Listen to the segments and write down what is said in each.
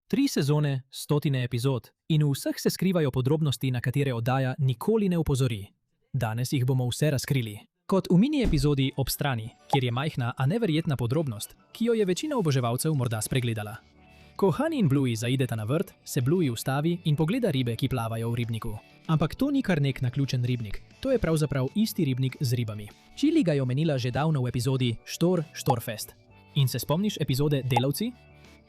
3 sezone, stotine epizod in v vseh se skrivajo podrobnosti, na katere oddaja nikoli ne opozori. Danes jih bomo vse razkrili. Kot v mini epizodi Ob strani, kjer je majhna, a neverjetna podrobnost, ki jo je večina oboževalcev morda spregledala. Ko Honey in Bluey zaideta na vrt, se Bluey ustavi in pogleda ribe, ki plavajo v ribniku. Ampak to ni kar nek naključen ribnik, to je pravzaprav isti ribnik z ribami. Chili ga je omenila že davno v epizodi Štorfest. In se spomniš epizode Delavci?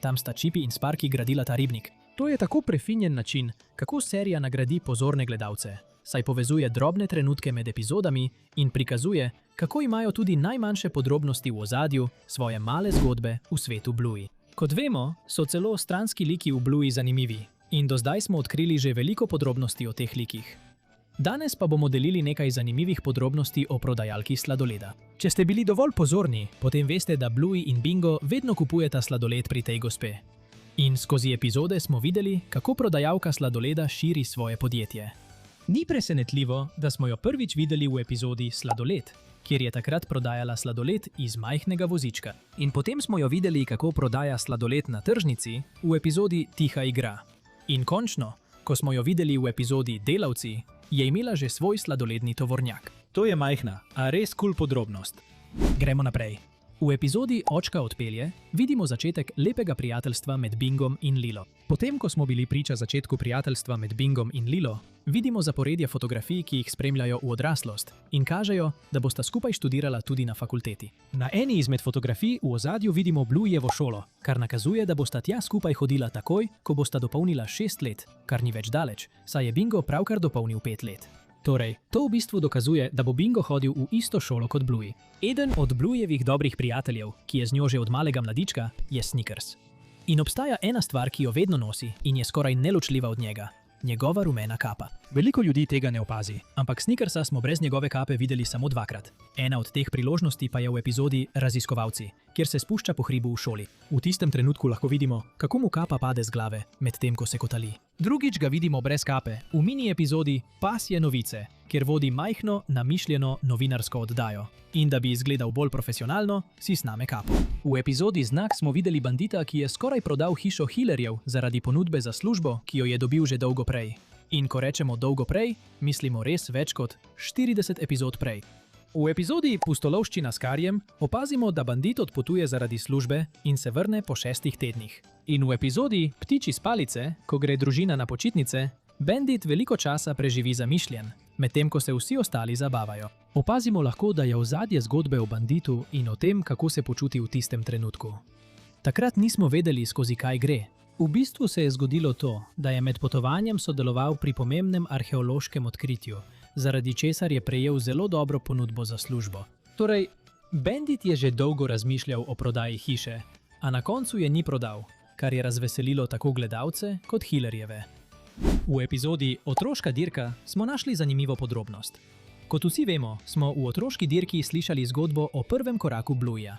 Tam sta Chippy in Sparky gradila ta ribnik. To je tako prefinjen način, kako serija nagradi pozorne gledalce, saj povezuje drobne trenutke med epizodami in prikazuje, kako imajo tudi najmanjše podrobnosti v ozadju svoje male zgodbe v svetu Bluey. Kot vemo, so celo stranski liki v Bluey zanimivi in do zdaj smo odkrili že veliko podrobnosti o teh likih. Danes pa bomo delili nekaj zanimivih podrobnosti o prodajalki sladoleda. Če ste bili dovolj pozorni, potem veste, da Bluey in Bingo vedno kupujeta sladoled pri tej gospe. In skozi epizode smo videli, kako prodajalka sladoleda širi svoje podjetje. Ni presenetljivo, da smo jo prvič videli v epizodi Sladoled, kjer je takrat prodajala sladoled iz majhnega vozička. In potem smo jo videli, kako prodaja sladoled na tržnici v epizodi Tiha igra. In končno, ko smo jo videli v epizodi Delavci, je imela že svoj sladoledni tovornjak. To je majhna, a res kul podrobnost. Gremo naprej. V epizodi Očka odpelje vidimo začetek lepega prijateljstva med Bingom in Lilo. Potem, ko smo bili priča začetku prijateljstva med Bingom in Lilo, vidimo zaporedje fotografij, ki jih spremljajo v odraslost in kažejo, da bosta skupaj študirala tudi na fakulteti. Na eni izmed fotografij v ozadju vidimo Blueyevo šolo, kar nakazuje, da bosta tja skupaj hodila takoj, ko bosta dopolnila 6 let, kar ni več daleč, saj je Bingo pravkar dopolnil 5 let. Torej, to v bistvu dokazuje, da bo Bingo hodil v isto šolo kot Bluey. Eden od Blueyevih dobrih prijateljev, ki je z njo že od malega mladička, je Snickers. In obstaja ena stvar, ki jo vedno nosi in je skoraj neločljiva od njega. Njegova rumena kapa. Veliko ljudi tega ne opazi, ampak Snickersa smo brez njegove kape videli samo 2-krat. Ena od teh priložnosti pa je v epizodi Raziskovalci, kjer se spušča po hribu v šoli. V tistem trenutku lahko vidimo, kako mu kapa pade z glave, medtem ko se kotali. Drugič ga vidimo brez kape v mini epizodi Pasje novice, kjer vodi majhno, namišljeno novinarsko oddajo. In da bi izgledal bolj profesionalno, si sname kapo. V epizodi Znak smo videli bandita, ki je skoraj prodal hišo Hillerjev zaradi ponudbe za službo, ki jo je dobil že dolgo prej. In ko rečemo dolgo prej, mislimo res več kot 40 epizod prej. V epizodi Pustolovščina s Karjem opazimo, da bandit odpotuje zaradi službe in se vrne po 6 tednih. In v epizodi Ptiči spalice, ko gre družina na počitnice, bandit veliko časa preživi zamišljen, medtem ko se vsi ostali zabavajo. Opazimo lahko, da je ozadje zgodbe o banditu in o tem, kako se počuti v tistem trenutku. Takrat nismo vedeli, skozi kaj gre. V bistvu se je zgodilo to, da je med potovanjem sodeloval pri pomembnem arheološkem odkritju, zaradi česar je prejel zelo dobro ponudbo za službo. Torej, bandit je že dolgo razmišljal o prodaji hiše, a na koncu je ni prodal, kar je razveselilo tako gledalce kot Hillerjeve. V epizodi Otroška dirka smo našli zanimivo podrobnost. Kot vsi vemo, smo v Otroški dirki slišali zgodbo o prvem koraku Blueya.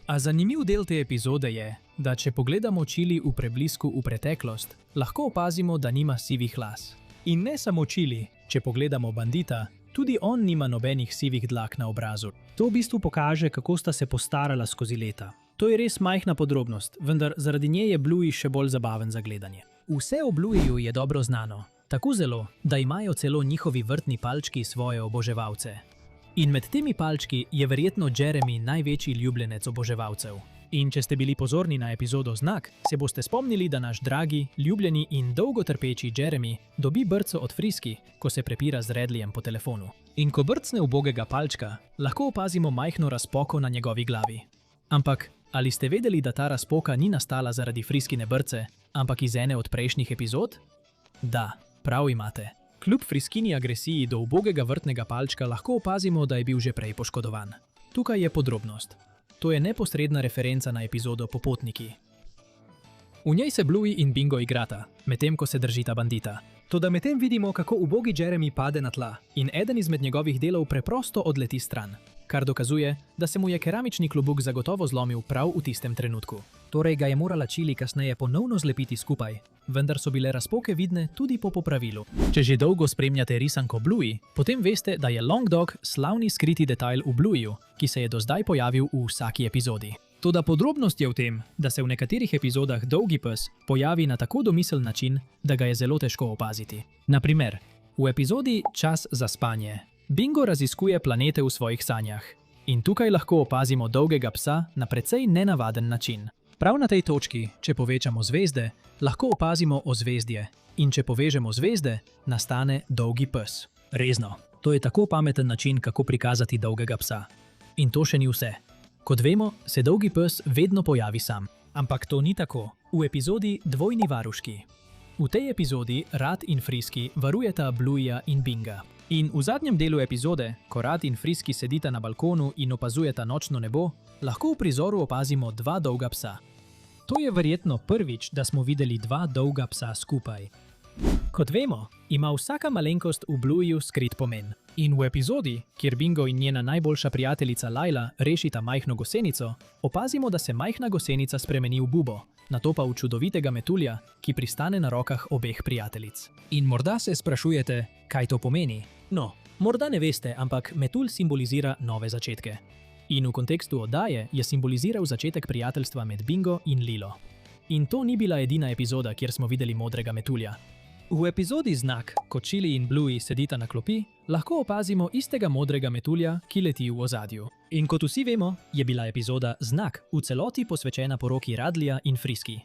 A zanimiv del te epizode je, da če pogledamo Chili v preblisku v preteklost, lahko opazimo, da nima sivih las. In ne samo Chili, če pogledamo bandita, tudi on nima nobenih sivih dlak na obrazu. To v bistvu pokaže, kako sta se postarala skozi leta. To je res majhna podrobnost, vendar zaradi nje je Bluey še bolj zabaven za gledanje. Vse o Blueyu je dobro znano, tako zelo, da imajo celo njihovi vrtni palčki svoje oboževalce. In med temi palčki je verjetno Jeremy največji ljubljenec oboževalcev. In če ste bili pozorni na epizodo Znak, se boste spomnili, da naš dragi, ljubljeni in dolgotrpeči Jeremy dobi brco od Frisky, ko se prepira z Redleyjem po telefonu. In ko brcne ubogega palčka, lahko opazimo majhno razpoko na njegovi glavi. Ampak, ali ste vedeli, da ta razpoka ni nastala zaradi Friskyne brce, ampak iz ene od prejšnjih epizod? Da, prav imate. Kljub Friskyni agresiji do ubogega vrtnega palčka lahko opazimo, da je bil že prej poškodovan. Tukaj je podrobnost. To je neposredna referenca na epizodo Popotniki. V njej se Bluey in Bingo igrata, medtem ko se držita bandita. Toda medtem vidimo, kako ubogi Jeremy pade na tla in eden izmed njegovih delov preprosto odleti stran, kar dokazuje, da se mu je keramični klobuk zagotovo zlomil prav v tistem trenutku. Torej ga je morala Chili kasneje ponovno zlepiti skupaj, vendar so bile razpoke vidne tudi po popravilu. Če že dolgo spremljate risanko Bluey, potem veste, da je Long Dog slavni skriti detajl v Blueyu, ki se je do zdaj pojavil v vsaki epizodi. Toda podrobnost je v tem, da se v nekaterih epizodah dolgi pes pojavi na tako domiseln način, da ga je zelo težko opaziti. Na primer, v epizodi Čas za spanje Bingo raziskuje planete v svojih sanjah. In tukaj lahko opazimo dolgega psa na precej nenavaden način. Prav na tej točki, če povečamo zvezde, lahko opazimo ozvezdje. In če povežemo zvezde, nastane dolgi pes. Rezno, to je tako pameten način, kako prikazati dolgega psa. In to še ni vse. Kot vemo, se dolgi pes vedno pojavi sam. Ampak to ni tako. V epizodi Dvojni varuški. V tej epizodi Rad in Friski varujeta Blueja in Binga. In v zadnjem delu epizode, ko Rad in Friski sedita na balkonu in opazujeta nočno nebo, lahko v prizoru opazimo dva dolga psa. To je verjetno prvič, da smo videli dva dolga psa skupaj. Kot vemo, ima vsaka malenkost v Blueju skrit pomen. In v epizodi, kjer Bingo in njena najboljša prijateljica Laila rešita majhno gosenico, opazimo, da se majhna gosenica spremeni v bubo, nato pa v čudovitega metulja, ki pristane na rokah obeh prijateljic. In morda se sprašujete, kaj to pomeni? No, morda ne veste, ampak metulj simbolizira nove začetke. In v kontekstu oddaje je simboliziral začetek prijateljstva med Bingo in Lilo. In to ni bila edina epizoda, kjer smo videli modrega metulja. V epizodi Znak, ko Chili in Bluey sedita na klopi, lahko opazimo istega modrega metulja, ki leti v ozadju. In kot vsi vemo, je bila epizoda Znak v celoti posvečena poroki Radlija in Friski.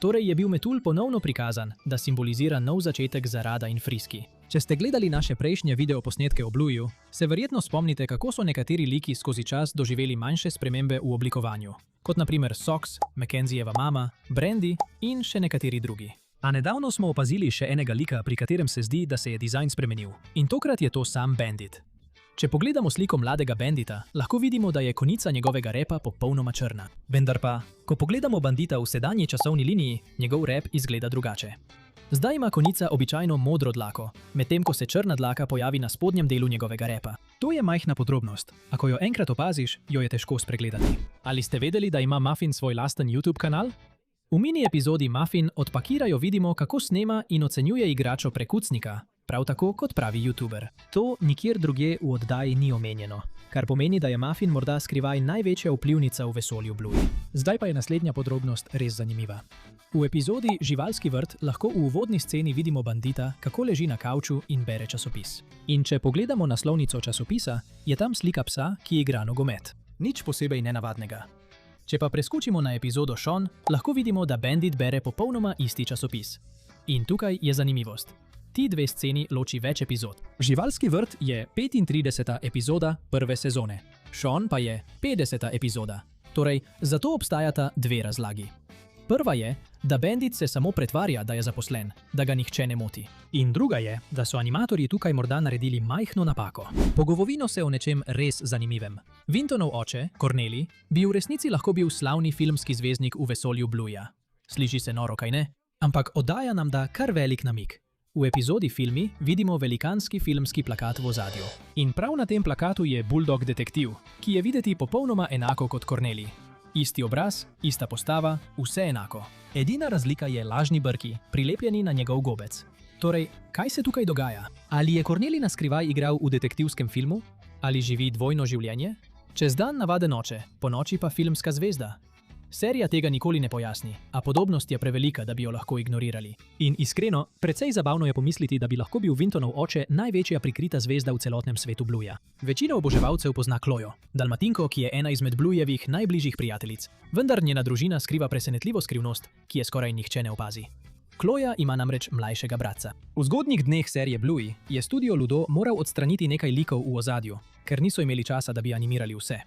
Torej je bil metulj ponovno prikazan, da simbolizira nov začetek za Rada in Friski. Če ste gledali naše prejšnje videoposnetke o Blueju, se verjetno spomnite, kako so nekateri liki skozi čas doživeli manjše spremembe v oblikovanju. Kot na primer Sox, Mackenziejeva mama, Brandy in še nekateri drugi. A nedavno smo opazili še enega lika, pri katerem se zdi, da se je dizajn spremenil. In tokrat je to sam Bandit. Če pogledamo sliko mladega Bandita, lahko vidimo, da je konica njegovega repa popolnoma črna. Vendar pa, ko pogledamo Bandita v sedanji časovni liniji, njegov rep izgleda drugače. Zdaj ima konica običajno modro dlako, medtem ko se črna dlaka pojavi na spodnjem delu njegovega repa. To je majhna podrobnost, a ko jo enkrat opaziš, jo je težko spregledati. Ali ste vedeli, da ima Muffin svoj lasten YouTube kanal? V mini epizodi Muffin od Pakirajo vidimo, kako snema in ocenjuje igračo Prekucnika, prav tako kot pravi YouTuber. To nikjer drugje v oddaji ni omenjeno, kar pomeni, da je Muffin morda skrivaj največja vplivnica v vesolju Bluey. Zdaj pa je naslednja podrobnost res zanimiva. V epizodi Živalski vrt lahko v uvodni sceni vidimo Bandita, kako leži na kavču in bere časopis. In če pogledamo naslovnico časopisa, je tam slika psa, ki igra nogomet. Nič posebej nenavadnega. Če pa preskočimo na epizodo Sean, lahko vidimo, da Bandit bere popolnoma isti časopis. In tukaj je zanimivost. Ti dve sceni loči več epizod. Živalski vrt je 35. epizoda prve sezone. Sean pa je 50. epizoda. Torej, zato obstajata dve razlagi. Prva je, da Bandit se samo pretvarja, da je zaposlen, da ga nihče ne moti. In druga je, da so animatorji tukaj morda naredili majhno napako. Pogovorimo se o nečem res zanimivem. Vintonov oče, Corneli, bi v resnici lahko bil slavni filmski zvezdnik v vesolju Blueja. Sliši se noro, kaj ne? Ampak oddaja nam da kar velik namig. V epizodi Filmi vidimo velikanski filmski plakat v ozadju. In prav na tem plakatu je Bulldog detektiv, ki je videti popolnoma enako kot Corneli. Isti obraz, ista postava, vse enako. Edina razlika je lažni brki, prilepljeni na njegov gobec. Torej, kaj se tukaj dogaja? Ali je Corneli na skrivaj igral v detektivskem filmu? Ali živi dvojno življenje? Čez dan navaden oče, po noči pa filmska zvezda. Serija tega nikoli ne pojasni, a podobnost je prevelika, da bi jo lahko ignorirali. In iskreno, precej zabavno je pomisliti, da bi lahko bil Vintonov oče največja prikrita zvezda v celotnem svetu Blueja. Večina oboževalcev pozna Chlojo, dalmatinko, ki je ena izmed Bluejevih najbližjih prijateljic, vendar njena družina skriva presenetljivo skrivnost, ki je skoraj nihče ne opazi. Chloja ima namreč mlajšega bratca. V zgodnjih dneh serije Bluey je studio Ludo moral odstraniti nekaj likov v ozadju, ker niso imeli časa, da bi animirali vse.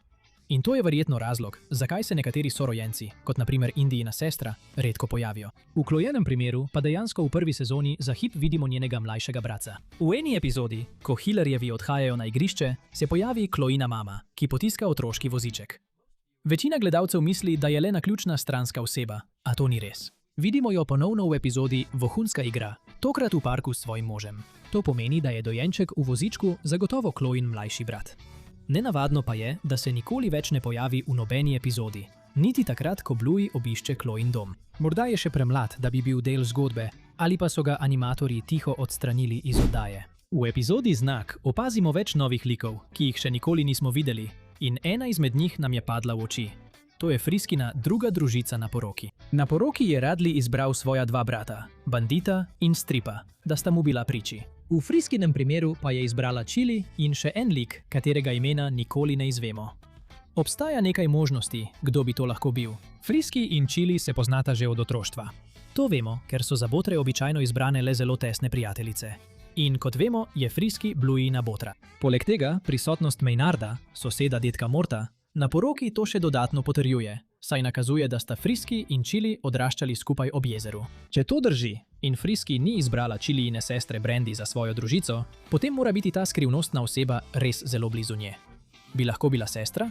In to je verjetno razlog, zakaj se nekateri sorojenci, kot na primer Indijina sestra, redko pojavijo. V Chlojenem primeru pa dejansko v prvi sezoni za hip vidimo njenega mlajšega bratca. V eni epizodi, ko Hillarjevi odhajajo na igrišče, se pojavi Chloina mama, ki potiska otroški voziček. Večina gledalcev misli, da je le naključna stranska oseba, a to ni res. Vidimo jo ponovno v epizodi Vohunska igra, tokrat v parku s svojim možem. To pomeni, da je dojenček v vozičku zagotovo Chloin mlajši brat. Nenavadno pa je, da se nikoli več ne pojavi v nobeni epizodi, niti takrat, ko Bluey obišče Chloin dom. Morda je še premlad, da bi bil del zgodbe, ali pa so ga animatorji tiho odstranili iz oddaje. V epizodi Znak opazimo več novih likov, ki jih še nikoli nismo videli, in ena izmed njih nam je padla v oči. To je Friskina druga družica na poroki. Na poroki je Radley izbral svoja dva brata, Bandita in Stripa, da sta mu bila priči. V Friskinem primeru pa je izbrala Chili in še en lik, katerega imena nikoli ne izvemo. Obstaja nekaj možnosti, kdo bi to lahko bil. Friski in Chili se poznata že od otroštva. To vemo, ker so za botre običajno izbrane le zelo tesne prijateljice. In kot vemo, je Friski Blueyina botra. Poleg tega, prisotnost Maynarda, soseda dedka Morta, na poroki to še dodatno potrjuje, saj nakazuje, da sta Friski in Chili odraščali skupaj ob jezeru. Če to drži in Friski ni izbrala Chilijine sestre Brandy za svojo družico, potem mora biti ta skrivnostna oseba res zelo blizu nje. Bi lahko bila sestra?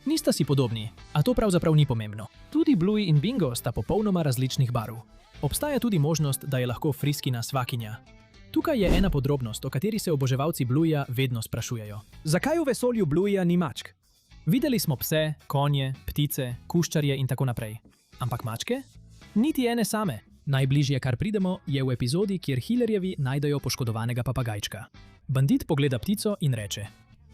Nista si podobni, a to pravzaprav ni pomembno. Tudi Bluey in Bingo sta popolnoma različnih barv. Obstaja tudi možnost, da je lahko Friskina svakinja. Tukaj je ena podrobnost, o kateri se oboževalci Blueya vedno sprašujejo. Zakaj v vesolju Blueya ni mačk? Videli smo pse, konje, ptice, kuščarje in tako naprej. Ampak mačke? Niti ene same. Najbližje, kar pridemo, je v epizodi, kjer Hillerjevi najdejo poškodovanega papagajčka. Bandit pogleda ptico in reče: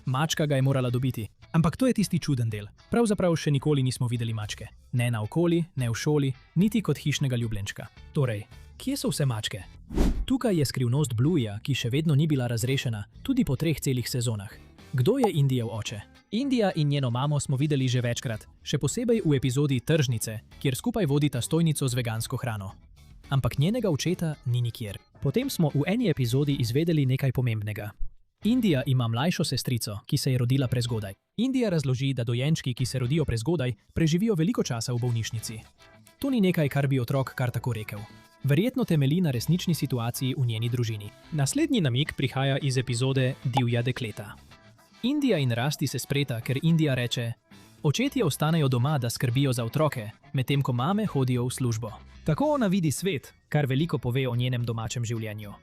mačka ga je morala dobiti. Ampak to je tisti čuden del. Pravzaprav še nikoli nismo videli mačke. Ne naokoli, ne v šoli, niti kot hišnega ljubljenčka. Torej, kje so vse mačke? Tukaj je skrivnost Blueya, ki še vedno ni bila razrešena, tudi po 3 celih sezonah. Kdo je Indijev oče? Indija in njeno mamo smo videli že večkrat, še posebej v epizodi Tržnice, kjer skupaj vodita stojnico z vegansko hrano. Ampak njenega očeta ni nikjer. Potem smo v eni epizodi izvedeli nekaj pomembnega. Indija ima mlajšo sestrico, ki se je rodila prezgodaj. Indija razloži, da dojenčki, ki se rodijo prezgodaj, preživijo veliko časa v bolnišnici. To ni nekaj, kar bi otrok kar tako rekel. Verjetno temelji na resnični situaciji v njeni družini. Naslednji namig prihaja iz epizode Divja dekleta. Indija in Rusty se spreta, ker Indija reče: očetje ostanejo doma, da skrbijo za otroke, medtem ko mame hodijo v službo. Tako ona vidi svet, kar veliko pove o njenem domačem življenju.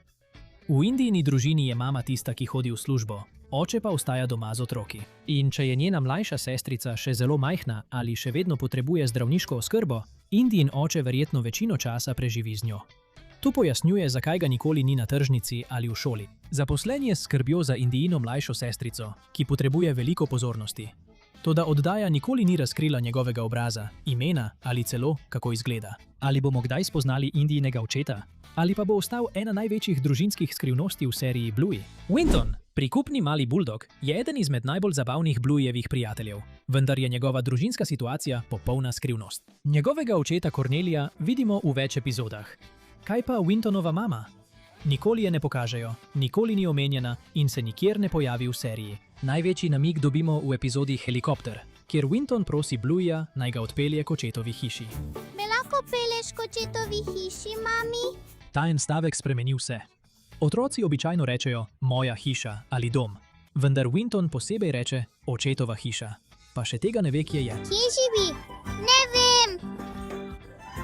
V Indijini družini je mama tista, ki hodi v službo, oče pa ostaja doma z otroki. In če je njena mlajša sestrica še zelo majhna ali še vedno potrebuje zdravniško oskrbo, Indijin oče verjetno večino časa preživi z njo. To pojasnjuje, zakaj ga nikoli ni na tržnici ali v šoli. Zaposlen je s skrbjo za Indijino mlajšo sestrico, ki potrebuje veliko pozornosti. Toda oddaja nikoli ni razkrila njegovega obraza, imena ali celo, kako izgleda. Ali bomo kdaj spoznali Indijinega očeta? Ali pa bo ostal ena največjih družinskih skrivnosti v seriji Bluey? Winton, prikupni mali buldog, je eden izmed najbolj zabavnih Blueyjevih prijateljev, vendar je njegova družinska situacija popolna skrivnost. Njegovega očeta Cornelia vidimo v več epizodah. Kaj pa Wintonova mama? Nikoli je ne pokažejo, nikoli ni omenjena in se nikjer ne pojavi v seriji. Največji namig dobimo v epizodi Helikopter, kjer Winton prosi Blueya, naj ga odpelje k očetovi hiši. Me lahko pelješ k očetovi hiši, mami? Ta en stavek spremeni vse. Otroci običajno rečejo moja hiša ali dom, vendar Winton posebej reče očetova hiša, pa še tega ne ve, kje je. Kje živi? Ne vem!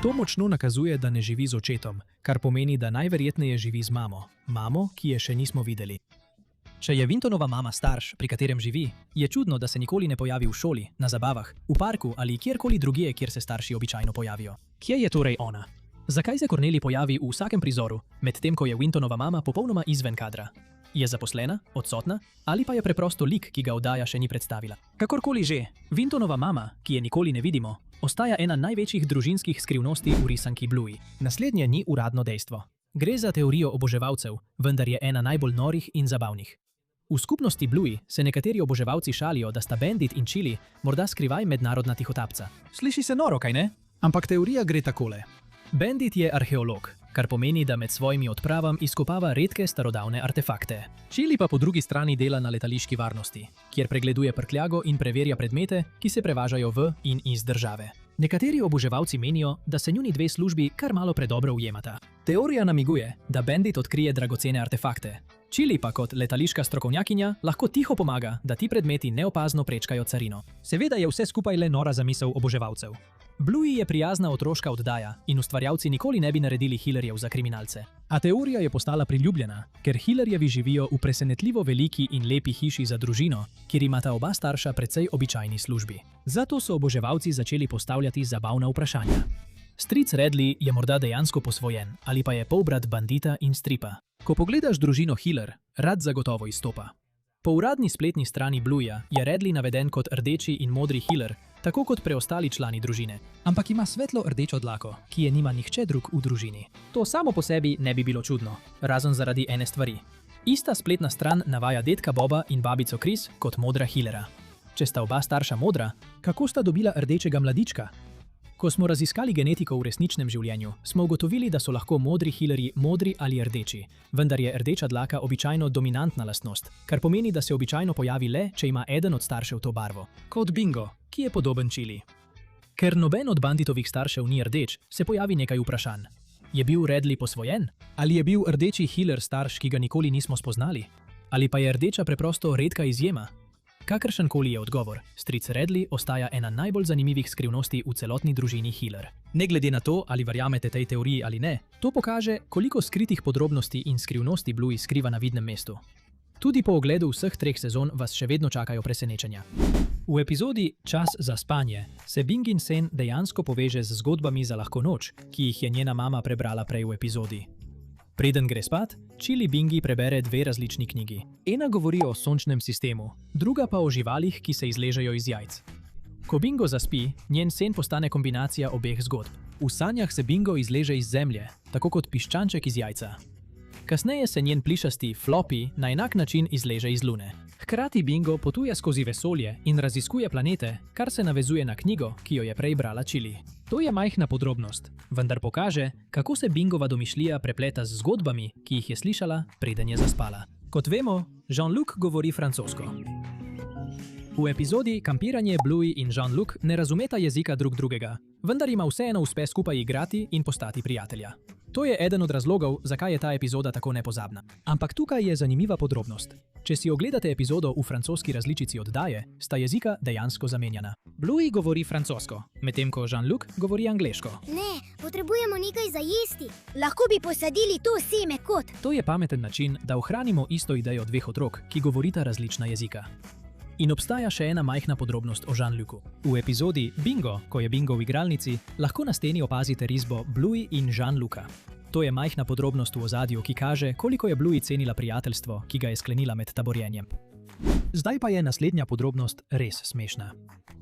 To močno nakazuje, da ne živi z očetom, kar pomeni, da najverjetneje živi z mamo, ki je še nismo videli. Če je Wintonova mama starš, pri katerem živi, je čudno, da se nikoli ne pojavi v šoli, na zabavah, v parku ali kjerkoli drugje, kjer se starši običajno pojavijo. Kje je torej ona? Zakaj se Cornelia pojavi v vsakem prizoru, medtem ko je Wintonova mama popolnoma izven kadra? Je zaposlena, odsotna ali pa je preprosto lik, ki ga oddaja še ni predstavila? Kakorkoli že, Wintonova mama, ki je nikoli ne vidimo, ostaja ena največjih družinskih skrivnosti v risanki Bluey. Naslednje ni uradno dejstvo. Gre za teorijo oboževalcev, vendar je ena najbolj norih in zabavnih. V skupnosti Bluey se nekateri oboževalci šalijo, da sta Bandit in Chili morda skrivaj mednarodna tihotapca. Sliši se noro, kaj ne? Ampak teorija gre takole. Bandit je arheolog, kar pomeni, da med svojimi odpravami izkopava redke starodavne artefakte. Chili pa po drugi strani dela na letališki varnosti, kjer pregleduje prtljago in preverja predmete, ki se prevažajo v in iz države. Nekateri oboževalci menijo, da se njuni dve službi kar malo predobro ujemata. Teorija namiguje, da Bandit odkrije dragocene artefakte. Chili pa kot letališka strokovnjakinja lahko tiho pomaga, da ti predmeti neopazno prečkajo carino. Seveda je vse skupaj le nora zamisel oboževalcev. Bluey je prijazna otroška oddaja in ustvarjalci nikoli ne bi naredili Hillerjev za kriminalce. A teorija je postala priljubljena, ker Hillerjevi živijo v presenetljivo veliki in lepi hiši za družino, kjer imata oba starša precej običajni službi. Zato so oboževalci začeli postavljati zabavna vprašanja. Stric Radley je morda dejansko posvojen ali pa je polbrat Bandita in Stripa. Ko pogledaš družino Hiller, rad zagotovo izstopa. Po uradni spletni strani Blueya je Radley naveden kot rdeči in modri Hiller, tako kot preostali člani družine. Ampak ima svetlo rdečo dlako, ki je nima nihče drug v družini. To samo po sebi ne bi bilo čudno, razen zaradi ene stvari. Ista spletna stran navaja dedka Boba in babico Kris kot modra healera. Če sta oba starša modra, kako sta dobila rdečega mladička? Ko smo raziskali genetiko v resničnem življenju, smo ugotovili, da so lahko modri healerji modri ali rdeči, vendar je rdeča dlaka običajno dominantna lastnost, kar pomeni, da se običajno pojavi le, če ima eden od staršev to barvo. Kot Bingo, ki je podoben Chili. Ker noben od banditovih staršev ni rdeč, se pojavi nekaj vprašanj. Je bil Redley posvojen? Ali je bil rdeči healer starš, ki ga nikoli nismo spoznali? Ali pa je rdeča preprosto redka izjema? Kakršenkoli je odgovor, stric Redley ostaja ena najbolj zanimivih skrivnosti v celotni družini Healer. Ne glede na to, ali verjamete tej teoriji ali ne, to pokaže, koliko skritih podrobnosti in skrivnosti Bluey skriva na vidnem mestu. Tudi po ogledu vseh 3 sezon vas še vedno čakajo presenečenja. V epizodi Čas za spanje se Bingin sen dejansko poveže z zgodbami za lahko noč, ki jih je njena mama prebrala prej v epizodi. Preden gre spat, Chili Bingi prebere 2 različni knjigi. Ena govori o sončnem sistemu, druga pa o živalih, ki se izležejo iz jajc. Ko Bingo zaspi, njen sen postane kombinacija obeh zgodb. V sanjah se Bingo izleže iz zemlje, tako kot piščanček iz jajca. Kasneje se njen plišasti Floppy na enak način izleže iz lune. Hkrati Bingo potuje skozi vesolje in raziskuje planete, kar se navezuje na knjigo, ki jo je prej brala Chili. To je majhna podrobnost, vendar pokaže, kako se Bingova domišljija prepleta z zgodbami, ki jih je slišala, preden je zaspala. Kot vemo, Jean-Luc govori francosko. V epizodi Kampiranje Bluey in Jean-Luc ne razumeta jezika drug drugega, vendar ima vseeno uspe skupaj igrati in postati prijatelja. To je eden od razlogov, zakaj je ta epizoda tako nepozabna. Ampak tukaj je zanimiva podrobnost. Če si ogledate epizodo v francoski različici oddaje, sta jezika dejansko zamenjana. Bluey govori francosko, medtem ko Jean-Luc govori angleško. Ne, potrebujemo nekaj za jesti. Lahko bi posadili to seme kot. To je pameten način, da ohranimo isto idejo 2 otrok, ki govorita različna jezika. In obstaja še ena majhna podrobnost o Jean-Lucu. V epizodi Bingo, ko je Bingo v igralnici, lahko na steni opazite risbo Bluey in Jean-Luca. To je majhna podrobnost v ozadju, ki kaže, koliko je Bluey cenila prijateljstvo, ki ga je sklenila med taborjenjem. Zdaj pa je naslednja podrobnost res smešna.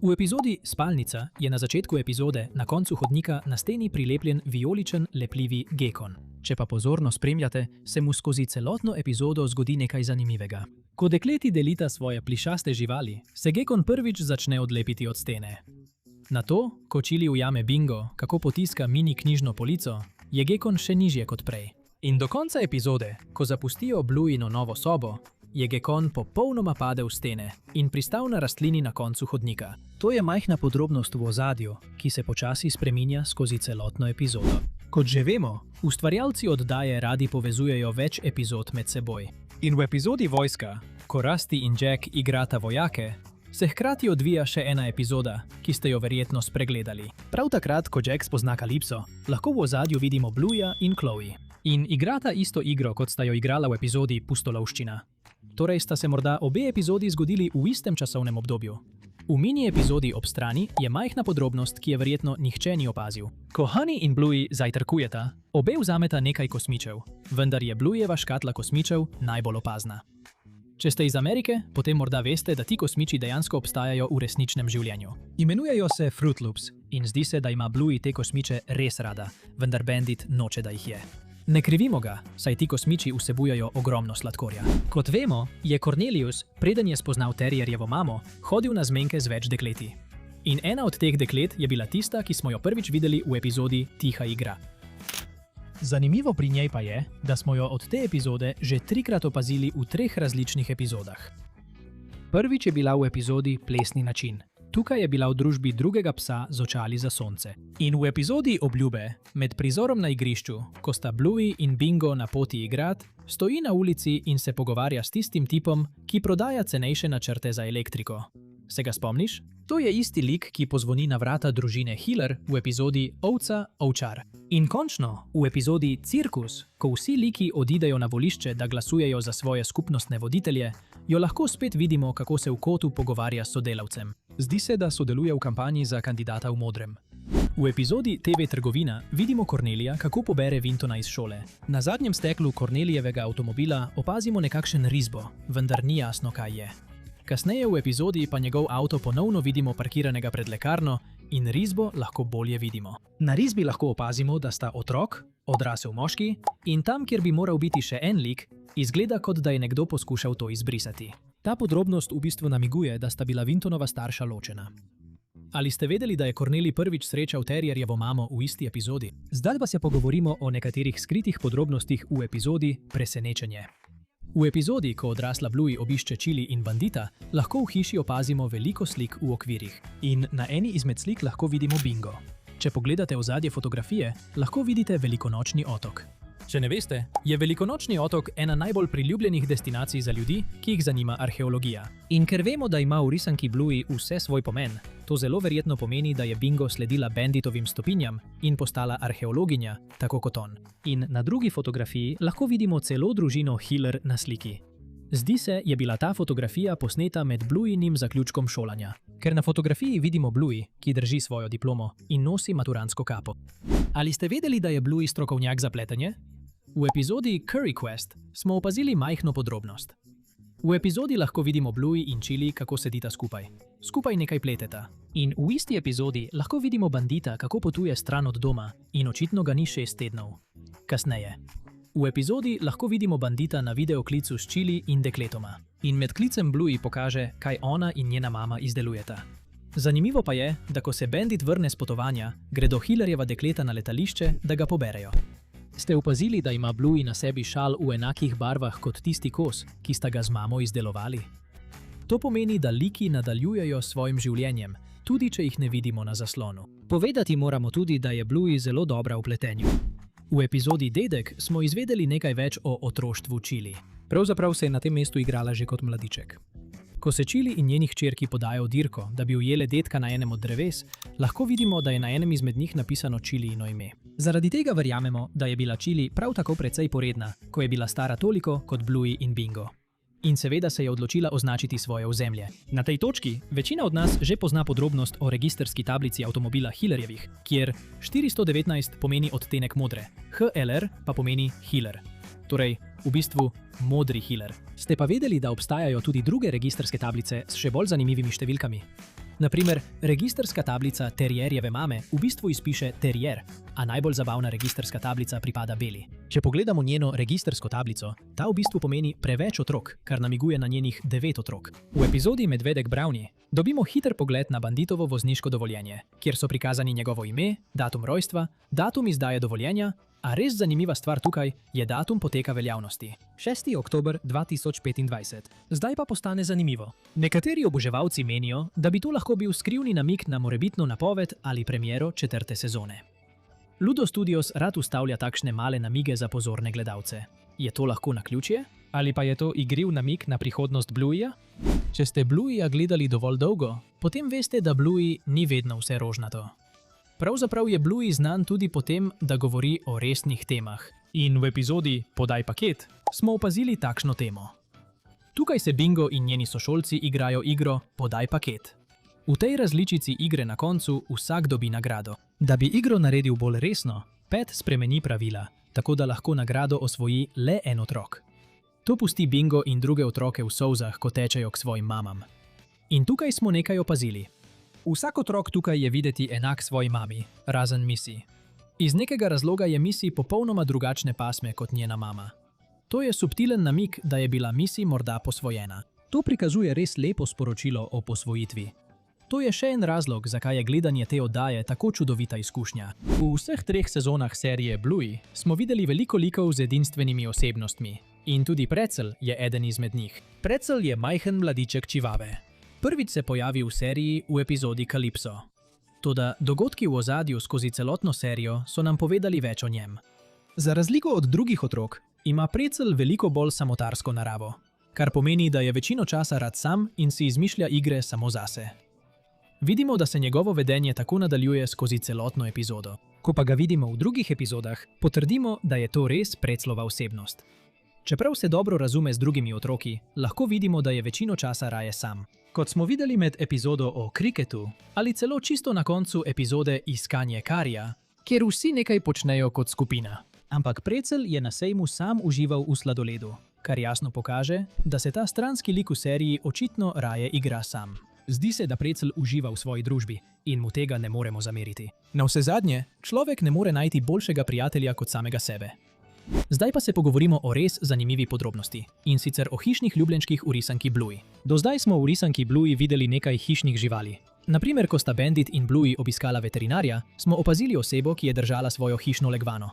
V epizodi Spalnica je na začetku epizode na koncu hodnika na steni prilepljen vijoličen lepljivi gekon. Če pa pozorno spremljate, se mu skozi celotno epizodo zgodi nekaj zanimivega. Ko dekleti delita svoje plišaste živali, se gekon prvič začne odlepiti od stene. Nato, ko Chili ujame Bingo, kako potiska mini knjižno polico, je gekon še nižje kot prej. In do konca epizode, ko zapustijo Blueyino novo sobo, je gekon popolnoma padel v stene in pristal na rastlini na koncu hodnika. To je majhna podrobnost v ozadju, ki se počasi spreminja skozi celotno epizodo. Kot že vemo, ustvarjalci oddaje radi povezujejo več epizod med seboj. In v epizodi Vojska, ko Rusty in Jack igrata vojake, se hkrati odvija še ena epizoda, ki ste jo verjetno spregledali. Prav takrat, ko Jack spozna Kalipso, lahko v ozadju vidimo Blueja in Chloe. In igrata isto igro, kot sta jo igrala v epizodi Pustolovščina. Torej sta se morda obe epizodi zgodili v istem časovnem obdobju. V mini epizodi Ob strani je majhna podrobnost, ki je verjetno nihče ni opazil. Ko Honey in Bluey zajtrkujeta, obe vzameta nekaj kosmičev, vendar je Blueyjeva škatla kosmičev najbolj opazna. Če ste iz Amerike, potem morda veste, da ti kosmiči dejansko obstajajo v resničnem življenju. Imenujejo se Fruit Loops in zdi se, da ima Bluey te kosmiče res rada, vendar Bandit noče, da jih je. Ne krivimo ga, saj ti kosmiči vsebujejo ogromno sladkorja. Kot vemo, je Cornelius, preden je spoznal Terrierjevo mamo, hodil na zmenke z več dekleti. In ena od teh deklet je bila tista, ki smo jo prvič videli v epizodi Tiha igra. Zanimivo pri njej pa je, da smo jo od te epizode že 3-krat opazili v 3 različnih epizodah. Prvič je bila v epizodi Plesni način. Tukaj je bila v družbi drugega psa z očali za sonce. In v epizodi Obljube, med prizorom na igrišču, ko sta Bluey in Bingo na poti igrat, stoji na ulici in se pogovarja s tistim tipom, ki prodaja cenejše načrte za elektriko. Se ga spomniš? To je isti lik, ki pozvoni na vrata družine Healer v epizodi Ovca, ovčar. In končno, v epizodi Cirkus, ko vsi liki odidejo na volišče, da glasujejo za svoje skupnostne voditelje, jo lahko spet vidimo, kako se v kotu pogovarja s sodelavcem. Zdi se, da sodeluje v kampanji za kandidata v modrem. V epizodi TV Trgovina vidimo Cornelija, kako pobere Vintona iz šole. Na zadnjem steklu Cornelijevega avtomobila opazimo nekakšen risbo, vendar ni jasno, kaj je. Kasneje v epizodi pa njegov avto ponovno vidimo parkiranega pred lekarno in risbo lahko bolje vidimo. Na risbi lahko opazimo, da sta otrok, odrasel moški in tam, kjer bi moral biti še en lik, izgleda, kot da je nekdo poskušal to izbrisati. Ta podrobnost v bistvu namiguje, da sta bila Vintonova starša ločena. Ali ste vedeli, da je Corneli prvič srečal Terrierjevo mamo v isti epizodi? Zdaj pa se pogovorimo o nekaterih skritih podrobnostih v epizodi Presenečenje. V epizodi, ko odrasla Bluey obišče Chili in Bandita, lahko v hiši opazimo veliko slik v okvirih. In na eni izmed slik lahko vidimo Bingo. Če pogledate ozadje fotografije, lahko vidite velikonočni otok. Če ne veste, je velikonočni otok ena najbolj priljubljenih destinacij za ljudi, ki jih zanima arheologija. In ker vemo, da ima v risanki Bluey vse svoj pomen, to zelo verjetno pomeni, da je Bingo sledila Banditovim stopinjam in postala arheologinja, tako kot on. In na drugi fotografiji lahko vidimo celo družino Hiller na sliki. Zdi se, je bila ta fotografija posneta med Blueynim zaključkom šolanja. Ker na fotografiji vidimo Bluey, ki drži svojo diplomo in nosi maturantsko kapo. Ali ste vedeli, da je Bluey strokovnjak za pletenje? V epizodi Curry Quest smo opazili majhno podrobnost. V epizodi lahko vidimo Bluey in Chili, kako sedita skupaj. Skupaj nekaj pleteta. In v isti epizodi lahko vidimo Bandita, kako potuje stran od doma in očitno ga ni 6 tednov. Kasneje. V epizodi lahko vidimo Bandita na videoklicu s Chili in dekletoma. In med klicem Bluey pokaže, kaj ona in njena mama izdelujeta. Zanimivo pa je, da ko se Bandit vrne s potovanja, gredo Hillerjeva dekleta na letališče, da ga poberejo. Ste opazili, da ima Bluey na sebi šal v enakih barvah kot tisti kos, ki sta ga z mamo izdelovali? To pomeni, da liki nadaljujejo s svojim življenjem, tudi če jih ne vidimo na zaslonu. Povedati moramo tudi, da je Bluey zelo dobra v pletenju. V epizodi Dedek smo izvedeli nekaj več o otroštvu Chili. Pravzaprav se je na tem mestu igrala že kot mladiček. Ko se Chili in njeni hčerki podajo v dirko, da bi ujele dedka na enem od dreves, lahko vidimo, da je na enem izmed njih napisano Chilijino ime. Zaradi tega verjamemo, da je bila Chili prav tako precej poredna, ko je bila stara toliko kot Bluey in Bingo. In seveda se je odločila označiti svoje ozemlje. Na tej točki večina od nas že pozna podrobnost o registrski tablici avtomobila Hillerjevih, kjer 419 pomeni odtenek modre, HLR pa pomeni Hiller. Torej, v bistvu modri Hiller. Ste pa vedeli, da obstajajo tudi druge registrske tablice s še bolj zanimivimi številkami? Naprimer, registrska tablica Terrierjeve mame v bistvu izpiše Terrier, a najbolj zabavna registrska tablica pripada Beli. Če pogledamo njeno registrsko tablico, ta v bistvu pomeni preveč otrok, kar namiguje na njenih 9 otrok. V epizodi Medvedek Brownie dobimo hiter pogled na Banditovo vozniško dovoljenje, kjer so prikazani njegovo ime, datum rojstva, datum izdaje dovoljenja, a res zanimiva stvar tukaj je datum poteka veljavnosti. 6. oktober 2025. Zdaj pa postane zanimivo. Nekateri oboževalci menijo, da bi to lahko bil skrivni namig na morebitno napoved ali premiero 4. sezone. Ludo Studios rad ustavlja takšne male namige za pozorne gledalce. Je to lahko naključje? Ali pa je to igriv namig na prihodnost Blueya? Če ste Blueya gledali dovolj dolgo, potem veste, da Bluey ni vedno vse rožnato. Pravzaprav je Bluey znan tudi po tem, da govori o resnih temah. In v epizodi Podaj paket smo opazili takšno temo. Tukaj se Bingo in njeni sošolci igrajo igro Podaj paket. V tej različici igre na koncu vsak dobi nagrado. Da bi igro naredil bolj resno, Pet spremeni pravila, tako da lahko nagrado osvoji le en otrok. To pusti Bingo in druge otroke v solzah, ko tečejo k svojim mamam. In tukaj smo nekaj opazili. Vsak otrok tukaj je videti enak svoji mami, razen Missy. Iz nekega razloga je Missy popolnoma drugačne pasme kot njena mama. To je subtilen namig, da je bila Missy morda posvojena. To prikazuje res lepo sporočilo o posvojitvi. To je še en razlog, zakaj je gledanje te oddaje tako čudovita izkušnja. V vseh 3 sezonah serije Bluey smo videli veliko likov z edinstvenimi osebnostmi. In tudi Pretzel je eden izmed njih. Pretzel je majhen mladiček čivave. Prvič se pojavi v seriji v epizodi Calypso. Toda dogodki v ozadju skozi celotno serijo so nam povedali več o njem. Za razliko od drugih otrok, ima Pretzel veliko bolj samotarsko naravo, kar pomeni, da je večino časa rad sam in si izmišlja igre samo zase. Vidimo, da se njegovo vedenje tako nadaljuje skozi celotno epizodo. Ko pa ga vidimo v drugih epizodah, potrdimo, da je to res Pretzlova osebnost. Čeprav se dobro razume z drugimi otroki, lahko vidimo, da je večino časa raje sam. Kot smo videli med epizodo o kriketu, ali celo čisto na koncu epizode Iskanje Karija, kjer vsi nekaj počnejo kot skupina. Ampak Pretzel je na sejmu sam užival v sladoledu. kar jasno pokaže, da se ta stranski lik v seriji očitno raje igra sam. Zdi se, da Precelj uživa v svoji družbi in mu tega ne moremo zameriti. Navsezadnje, človek ne more najti boljšega prijatelja kot samega sebe. Zdaj pa se pogovorimo o res zanimivi podrobnosti, in sicer o hišnih ljubljenčkih v risanki Bluey. Do zdaj smo v risanki Bluey videli nekaj hišnih živali. Naprimer, ko sta Bandit in Bluey obiskala veterinarja, smo opazili osebo, ki je držala svojo hišno legvano.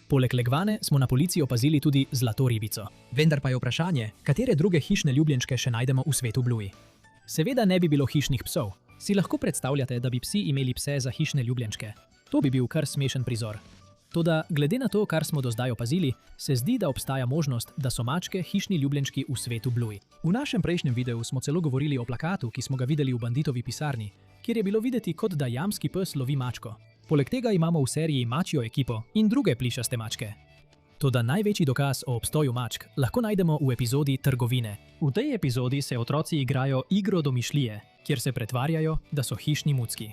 Poleg legvane smo na polici opazili tudi zlato ribico. Vendar pa je vprašanje, katere druge hišne ljubljenčke še najdemo v svetu Bluey. Seveda ne bi bilo hišnih psov. Si lahko predstavljate, da bi psi imeli pse za hišne ljubljenčke? To bi bil kar smešen prizor. Toda, glede na to, kar smo do zdaj opazili, se zdi, da obstaja možnost, da so mačke hišni ljubljenčki v svetu Bluey. V našem prejšnjem videu smo celo govorili o plakatu, ki smo ga videli v Banditovi pisarni, kjer je bilo videti, kot da jamski pes lovi mačko. Poleg tega imamo v seriji mačjo ekipo in druge plišaste mačke. Toda največji dokaz o obstoju mačk lahko najdemo v epizodi Trgovine. V tej epizodi se otroci igrajo igro domišljije, kjer se pretvarjajo, da so hišni mucki.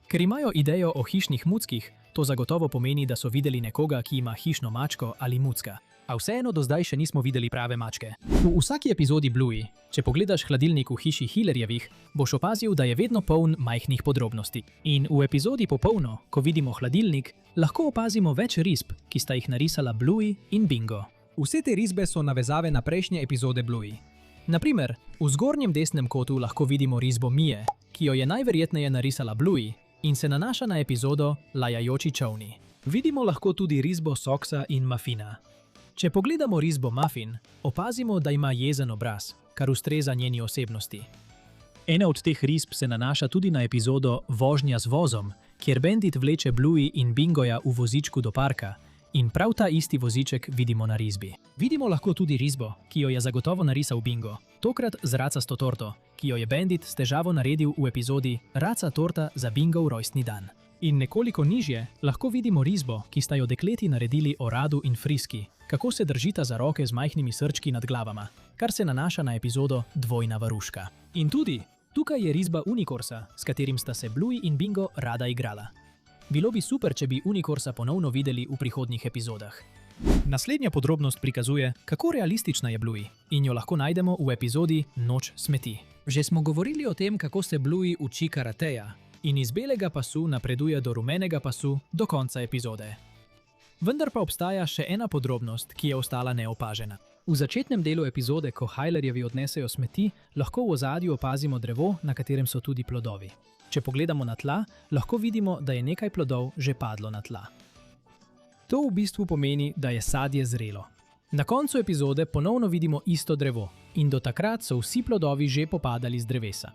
Ker imajo idejo o hišnih muckih, to zagotovo pomeni, da so videli nekoga, ki ima hišno mačko ali mucka. A vseeno do zdaj še nismo videli prave mačke. V vsaki epizodi Bluey, če pogledaš hladilnik v hiši Hillerjevih, boš opazil, da je vedno poln majhnih podrobnosti. In v epizodi Popolno, ko vidimo hladilnik, lahko opazimo več risb, ki sta jih narisala Bluey in Bingo. Vse te risbe so navezave na prejšnje epizode Bluey. Naprimer, v zgornjem desnem kotu lahko vidimo risbo Mije, ki jo je najverjetneje narisala Bluey in se nanaša na epizodo Lajajoči čolni. Vidimo lahko tudi risbo Socksa in Muffina. Če pogledamo risbo Muffin, opazimo, da ima jezen obraz, kar ustreza njeni osebnosti. Ena od teh risb se nanaša tudi na epizodo Vožnja z vozom, kjer Bandit vleče Bluey in Bingoja v vozičku do parka in prav ta isti voziček vidimo na risbi. Vidimo lahko tudi risbo, ki jo je zagotovo narisal Bingo, tokrat z racasto torto, ki jo je Bandit s težavo naredil v epizodi Raca torta za Bingov rojstni dan. In nekoliko nižje lahko vidimo risbo, ki sta jo dekleti naredili o Radu in Friski, kako se držita za roke z majhnimi srčki nad glavama, kar se nanaša na epizodo Dvojna varuška. In tudi tukaj je risba Unicorsa, s katerim sta se Bluey in Bingo rada igrala. Bilo bi super, če bi Unicorsa ponovno videli v prihodnjih epizodah. Naslednja podrobnost prikazuje, kako realistična je Bluey, in jo lahko najdemo v epizodi Noč smeti. Že smo govorili o tem, kako se Bluey uči karateja in iz belega pasu napreduje do rumenega pasu do konca epizode. Vendar pa obstaja še ena podrobnost, ki je ostala neopažena. V začetnem delu epizode, ko Hillerjevi odnesejo smeti, lahko v ozadju opazimo drevo, na katerem so tudi plodovi. Če pogledamo na tla, lahko vidimo, da je nekaj plodov že padlo na tla. To v bistvu pomeni, da je sadje zrelo. Na koncu epizode ponovno vidimo isto drevo in do takrat so vsi plodovi že popadali z drevesa.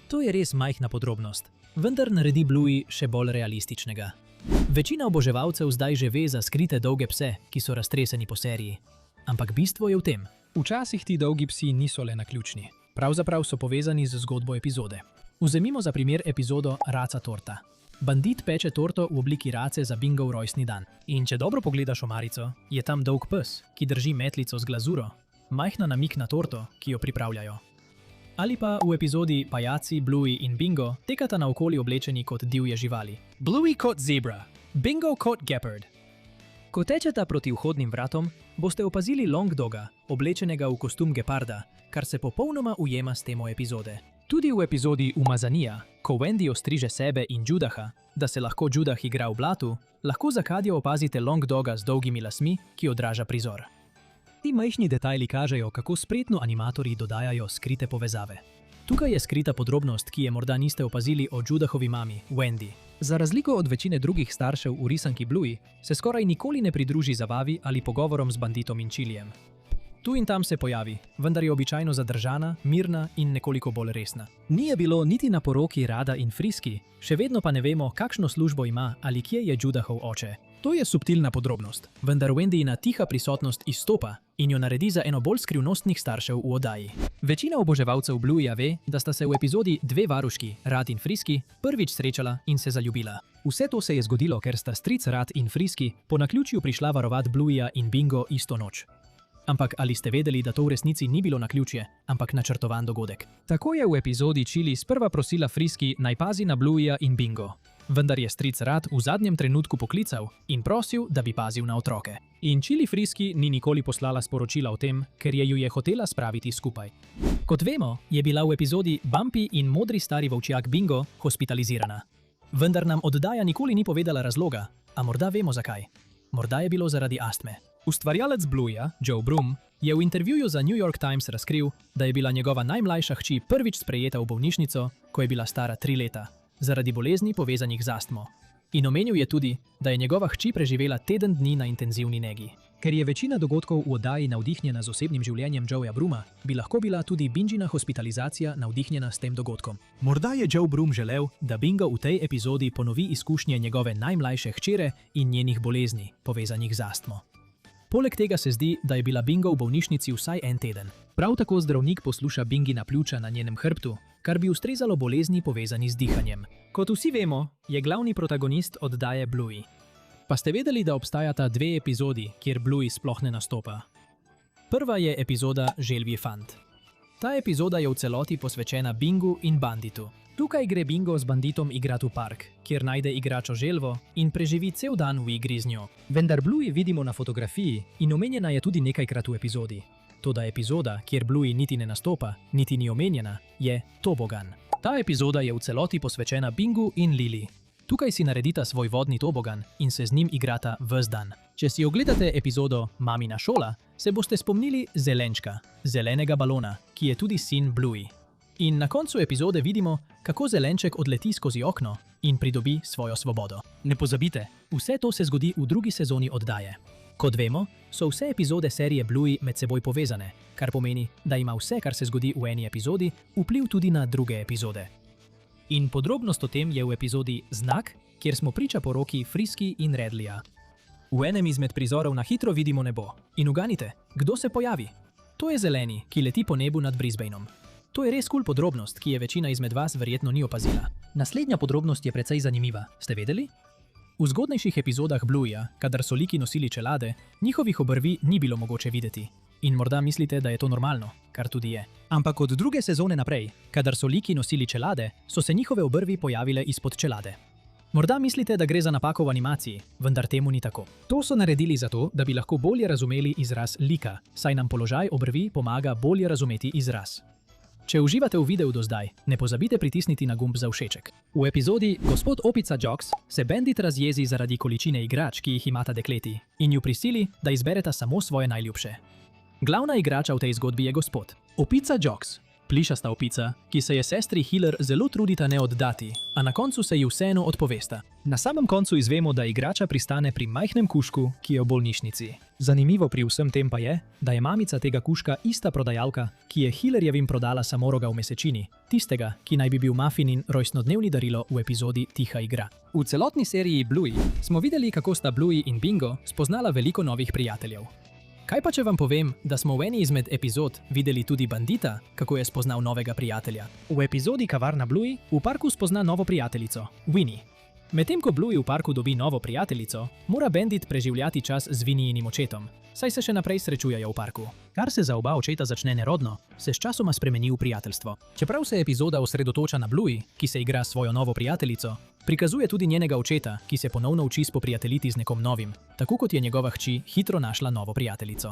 To je res majhna podrobnost, vendar naredi Bluey še bolj realističnega. Večina oboževalcev zdaj že ve za skrite dolge pse, ki so raztreseni po seriji. Ampak bistvo je v tem. Včasih ti dolgi psi niso le naključni. Pravzaprav so povezani z zgodbo epizode. Vzemimo za primer epizodo Raca torta. Bandit peče torto v obliki race za Bingov rojstni dan. In če dobro pogledaš omarico, je tam dolg pes, ki drži metlico z glazuro, majhna namik na torto, ki jo pripravljajo. Ali pa v epizodi Pajaci, Bluey in Bingo tekata naokoli oblečeni kot divje živali. Bluey kot zebra, Bingo kot gepard. Ko tečeta proti vhodnim vratom, boste opazili Long Doga, oblečenega v kostum geparda, kar se popolnoma ujema s temo epizode. Tudi v epizodi Umazanija, ko Wendy ostriže sebe in Judaha, da se lahko Judah igra v blatu, lahko za kadjo opazite Long Doga z dolgimi lasmi, ki odraža prizor. Ti majhni detajli kažejo, kako spretno animatorji dodajajo skrite povezave. Tukaj je skrita podrobnost, ki je morda niste opazili o Judahovi mami, Wendy. Za razliko od večine drugih staršev v risanki Bluey, se skoraj nikoli ne pridruži zabavi ali pogovorom z Banditom in Chilijem. Tu in tam se pojavi, vendar je običajno zadržana, mirna in nekoliko bolj resna. Ni je bilo niti na poroki Rada in Friski, še vedno pa ne vemo, kakšno službo ima ali kje je Judahov oče. To je subtilna podrobnost, vendar Wendyjina tiha prisotnost izstopa in jo naredi za eno bolj skrivnostnih staršev v oddaji. Večina oboževalcev Blueya ve, da sta se v epizodi Dve varuški, Rad in Friski, prvič srečala in se zaljubila. Vse to se je zgodilo, ker sta stric Rad in Friski po naključju prišla varovat Blueya in Bingo isto noč. Ampak ali ste vedeli, da to v resnici ni bilo naključje, ampak načrtovan dogodek? Tako je v epizodi Chili sprva prosila Friski naj pazi na Blueya in Bingo. vendar je stric rad v zadnjem trenutku poklical in prosil, da bi pazil na otroke. In Chili Frisky ni nikoli poslala sporočila o tem, ker je ju je hotela spraviti skupaj. Kot vemo, je bila v epizodi Bumpy in modri stari volčjak Bingo hospitalizirana. Vendar nam oddaja nikoli ni povedala razloga, a morda vemo zakaj. Morda je bilo zaradi astme. Ustvarjalec Blueja, Joe Broom, je v intervjuju za New York Times razkril, da je bila njegova najmlajša hči prvič sprejeta v bolnišnico, ko je bila stara 3 leta, zaradi bolezni povezanih z astmo. In omenil je tudi, da je njegova hči preživela teden dni na intenzivni negi. Ker je večina dogodkov v oddaji navdihnjena z osebnim življenjem Joeja Brooma, bi lahko bila tudi Bingina hospitalizacija navdihnjena s tem dogodkom. Morda je Joe Broom želel, da Bingo v tej epizodi ponovi izkušnje njegove najmlajše hčere in njenih bolezni, povezanih z astmo. Poleg tega se zdi, da je bila Bingo v bolnišnici vsaj en teden. Prav tako zdravnik posluša Bingina pljuča na njenem hrbtu, kar bi ustrezalo bolezni povezani z dihanjem. Kot vsi vemo, je glavni protagonist oddaje Bluey. Pa ste vedeli, da obstajata 2 epizodi, kjer Bluey sploh ne nastopa? Prva je epizoda Želvji fant. Ta epizoda je v celoti posvečena Bingu in Banditu. Tukaj gre Bingo z Banditom igrat v park, kjer najde igračo želvo in preživi cel dan v igri z njo. Vendar Bluey vidimo na fotografiji in omenjena je tudi nekajkrat v epizodi. Toda epizoda, kjer Bluey niti ne nastopa, niti ni omenjena, je Tobogan. Ta epizoda je v celoti posvečena Bingu in Lili. Tukaj si naredita svoj vodni tobogan in se z njim igrata ves dan. Če si ogledate epizodo Mamina šola, se boste spomnili Zelenčka, zelenega balona, ki je tudi sin Bluey. In na koncu epizode vidimo, kako Zelenček odleti skozi okno in pridobi svojo svobodo. Ne pozabite, vse to se zgodi v drugi sezoni oddaje. Kot vemo, so vse epizode serije Bluey med seboj povezane, kar pomeni, da ima vse, kar se zgodi v eni epizodi, vpliv tudi na druge epizode. In podrobnost o tem je v epizodi Znak, kjer smo priča poroki Frisky in Radleya. V enem izmed prizorov na hitro vidimo nebo. In uganite, kdo se pojavi? To je zeleni, ki leti po nebu nad Brisbaneom. To je res kul podrobnost, ki je večina izmed vas verjetno ni opazila. Naslednja podrobnost je precej zanimiva. Ste vedeli? V zgodnejših epizodah Blueja, kadar so liki nosili čelade, njihovih obrvi ni bilo mogoče videti. In morda mislite, da je to normalno, kar tudi je. Ampak od druge sezone naprej, kadar so liki nosili čelade, so se njihove obrvi pojavile izpod čelade. Morda mislite, da gre za napako v animaciji, vendar temu ni tako. To so naredili zato, da bi lahko bolje razumeli izraz lika, saj nam položaj obrvi pomaga bolje razumeti izraz. Če uživate v videu do zdaj, ne pozabite pritisniti na gumb za všeček. V epizodi Gospod Opica Jocks se Bandit razjezi zaradi količine igrač, ki jih imata dekleti, in ju prisili, da izbereta samo svoje najljubše. Glavna igrača v tej zgodbi je gospod Opica Jocks, plišasta opica, ki se je sestri Hiller zelo trudita ne oddati, a na koncu se ji vseeno odpovesta. Na samem koncu izvemo, da igrača pristane pri majhnem kužku, ki je v bolnišnici. Zanimivo pri vsem tem pa je, da je mamica tega kužka ista prodajalka, ki je Hillerjevim prodala samoroga v mesečini, tistega, ki naj bi bil Muffinin rojstnodnevni darilo v epizodi Tiha igra. V celotni seriji Bluey smo videli, kako sta Bluey in Bingo spoznala veliko novih prijateljev. Kaj pa če vam povem, da smo v eni izmed epizod videli tudi Bandita, kako je spoznal novega prijatelja? V epizodi Kavarna Bluey v parku spozna novo prijateljico, Winnie. Medtem ko Bluey v parku dobi novo prijateljico, mora Bandit preživljati čas z Winniejinim očetom, saj se še naprej srečujejo v parku. Kar se za oba očeta začne nerodno, se sčasoma spremeni v prijateljstvo. Čeprav se epizoda osredotoča na Bluey, ki se igra s svojo novo prijateljico, prikazuje tudi njenega očeta, ki se ponovno uči spoprijateljiti z nekom novim, tako kot je njegova hči hitro našla novo prijateljico.